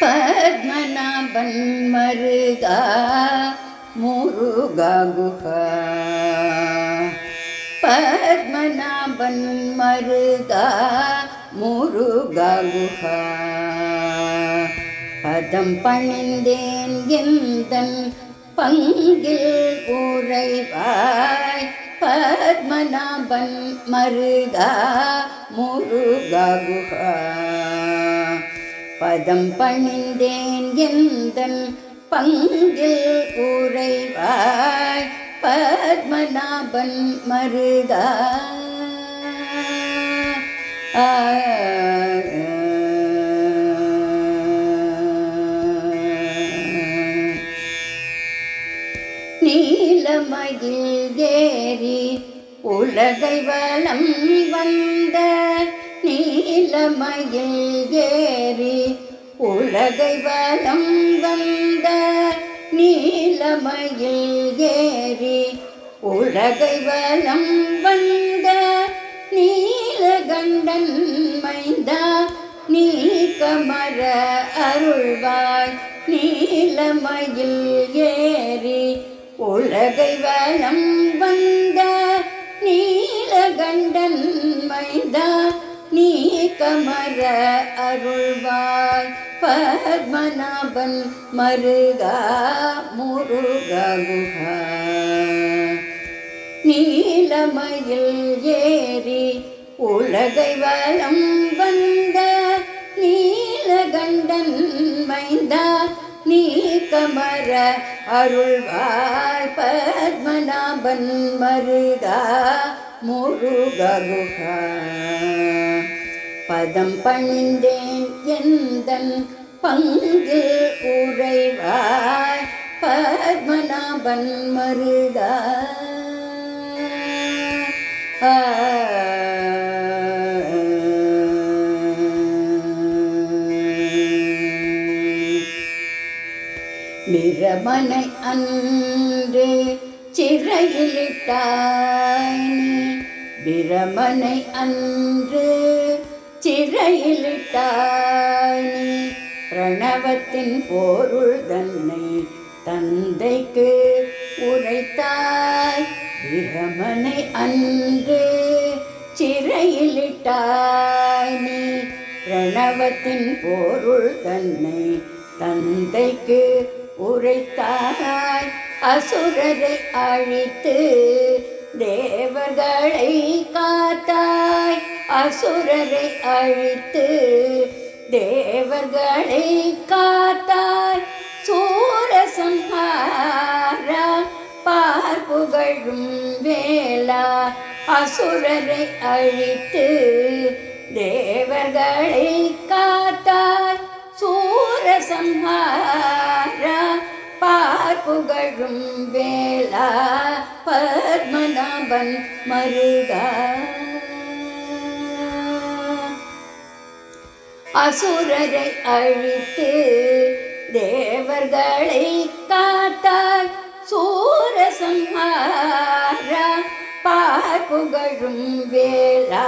பத்மநாபன் மருகா முருகா குஹா. பத்மநாபன் மருகா முருகா குஹா. பதம் பணிந்தேன் எந்தன் பங்கில் உறைவாய். பத்மநாபன் மருகா முருகா குஹா. பதம் பணிந்தேன் எந்தன் பங்கில் உறைவாய். பத்மநாபன் மருகா. நீலமயில் ஏறி உலகை வலம் வந்த. நீலமயில் ஏறி உலகை வலம் வந்த. நீலமயில் ஏறி உலகை வலம் வந்த. நீலகண்டன் மைந்தா நீக்கமர அருள்வாய். நீலமயில் ஏறி உலகை வலம் வந்த. நீலகண்டன் மைந்தா நீக்கமர அருள்வாய். பத்மநாபன் மருகா முருகா குஹா. நீலமயில் ஏறி உலகை வலம் வந்த. நீலகண்டன் மைந்தா நீக்கமர அருள்வாய். பத்மநாபன் மருகா முருகா குஹா. பதம் பணிந்தேன் எந்தன் பங்கில் உறைவாய். பத்மநாபன் மருகா. பிரமனை அன்று சிறையிலிட்டாய் நீ. பிரமனை அன்று சிறையிலிட்டாய் நீ. பிரணவத்தின் பொருள் தன்னை தந்தைக்கு உரைத்தாய். பிரமனை அன்று சிறையிலிட்டாய் நீ. பிரணவத்தின் பொருள் தன்னை தந்தைக்கு உரைத்தாய். அசுரரை அழித்து தேவர்களை காத்தாய். அசுரரை அழித்து தேவர்களை காத்தாய். சூரசம்ஹாரா பார்ப்புகழும் வேளா. அசுரரை அழித்து தேவர்களை காத்தாய். சூரசம்ஹாரா பார்ப்புகழும் வேளா. பத்மநாபன் மருகா. அசுரரை அழித்து தேவர்களை காத்தாய். சூரசம்ஹாரா பார்ப்புகழும் வேளா.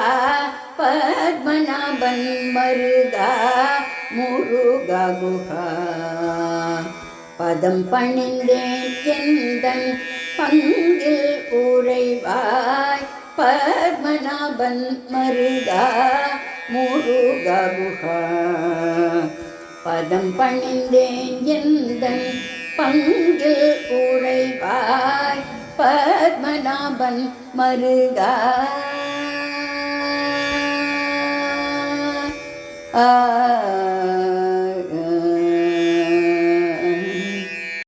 பத்மநாபன் மருகா முருகா குஹா. பதம் பணிந்தேன் எந்தன் பங்கில் உறைவாய். பத்மநாபன் மருகா முருகா குஹா. பதம் பணிந்தேன் எந்தன் பங்கில் உறைவாய். பத்மநாபன் மருகா. ஆ